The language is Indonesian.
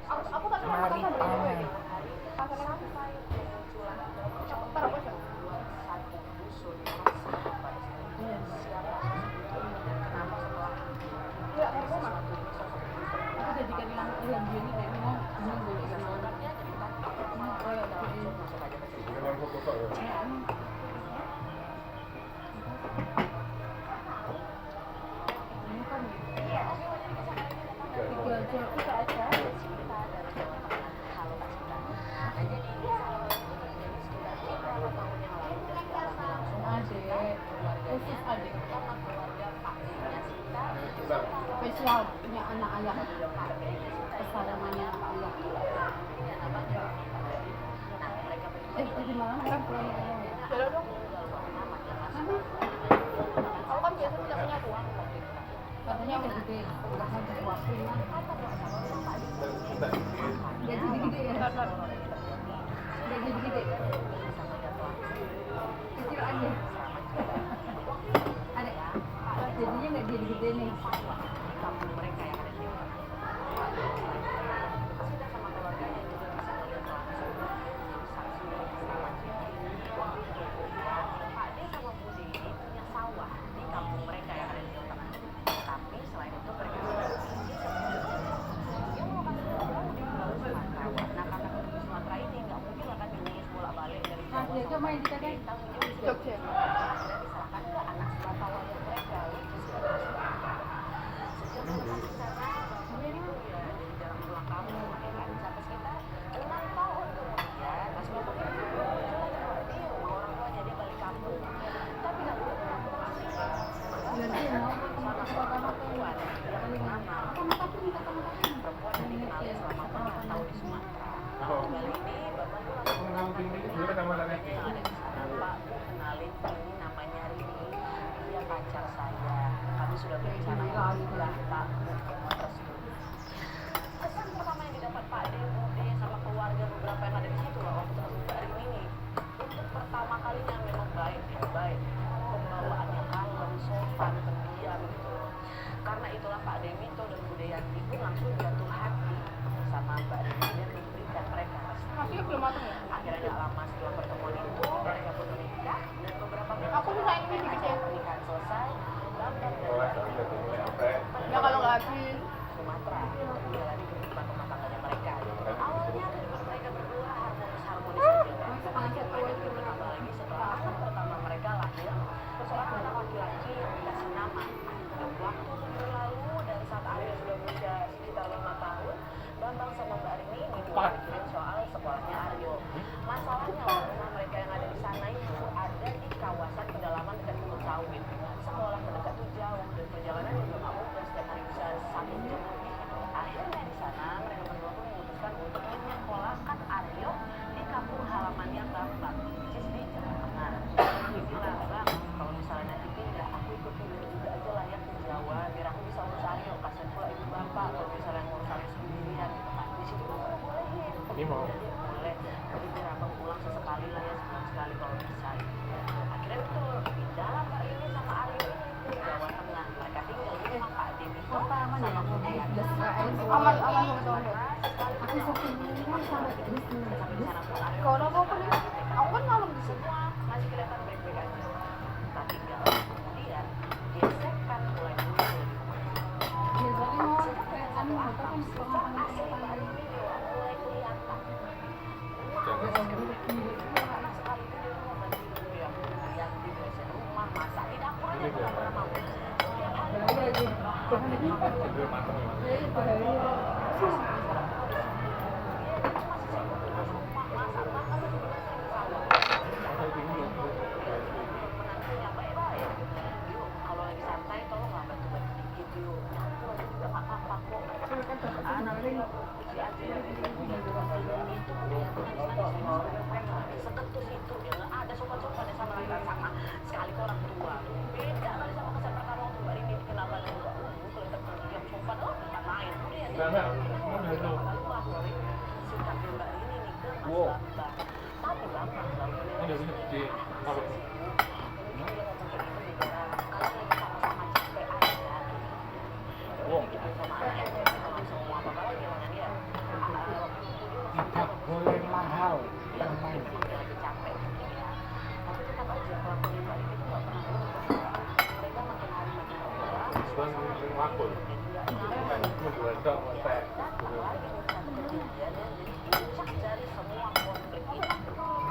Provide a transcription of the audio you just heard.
Maritangan. Spesial punya anak ayah, kesayangannya anak ayah. Tadi malam kan pulang Jalan dong. Aku kan biasa tidak punya uang. katanya udah gede, udah sampai suapin lah. Udah jadi gede ya? Udah jadi gede? Kecil aja? Ada? Jadinya nggak jadi gede nih? Dia main di tadi Jogja. Sudah berencana kesan pertama yang didapat Pak D, Bude sama keluarga beberapa yang ada di situ loh waktu Mbak Rini ini untuk pertama kalinya memang baik pembawaannya kalem, sopan, pendiam gitu karena itulah Pak Demito dan Bude Yanti pun langsung jatuh hati sama Mbak Rini dan memberikan mereka Masih belum matang ya? akhirnya gak lama setelah pertemuan itu mereka pun menikah dan beberapa minggu Aku bisa ini dikit ya? pernikahan selesai Ya kalau nggak habis. Sumatera menjalani kehidupan rumah tangganya mereka. Awalnya kehidupan mereka berdua harmonis saja. Mereka bertambah lagi setelah anak pertama mereka lahir, seorang anak laki-laki yang dikasih nama. Dan waktu berlalu dari saat Aryo sudah berusia sekitar 5 tahun, Bambang sama Mbak Rini ini dipikirin soal sekolahnya Aryo. Masalahnya rumah mereka yang ada di sana itu ada di kawasan pedalaman dekat kebun sawit. Sekolah mendekat tuh jauh dan perjalanan juga nggak mudah setiap hari bisa 1 jam lebih. Akhirnya di sana mereka berdua pun memutuskan untuk menyekolahkan Aryo di kampung halamannya Bambang, which is di Jawa Tengah. Dia bilang, Bang, kalau misalnya nanti pindah, aku ikut pindah juga aja lah ya ke Jawa, biar aku bisa urus Aryo, kasihan pula ibu bapak kalau misalnya ngurus Aryo sendirian. Di situ bapak bolehin. Ini mau. Boleh, tapi biar abang pulang sesekali lah ya, sebulan sekali kalau bisa. Akhirnya betul, pindahlah Mbak ini sama Aryo ini ke Jawa Tengah. Mereka tinggal di rumah Pak Demito sama Bude Yanti. Aman sama aku sakit sampai terus Kalau aku kan aku kan malam di sini. Masih kelihatan baik-baik aja. Tak tinggal kemudian gesekan mulai muncul di rumah. biasanya mau kayak anu hotel kan setengah Mulai kelihatan. Anak sekali itu dia mau bantu dulu ya. Yang di beresin rumah, masak di dapur aja nggak pernah mau. Tiap hari menantunya baik-baik. Yuk, kalau lagi santai tolong nggak bantu-bantu dikit yuk. Nyampur aja juga nggak apa-apa kok. Nanti si Aji itu dia seketus itu dia nggak ada sopan-sopannya sama laki-laki sama sekali ke orang tua. Beda kali sama kesan pertama waktu Mbak Rini dikenalkan juga. Kelihatan pendiam sopan, bukan main. Kemudian dia sikapnya Mbak Rini nih ke Mas Bambang. Tapi Bambang selalu menilai dia ngomong kayak gitu kalian lagi sama-sama capek aja. Gitu sama anaknya, sama semua apa-apa lagi dengan dia. mahal permen. dia lagi capek mungkin ya, tapi tetap aja pelakunya Mbak Rika itu nggak pernah berubah. Mereka makin hari makin berubah. Cuman sering wakul. Menjual dong, Datang lagi nih satu kejadian yang jadi puncak dari semua konflik ini.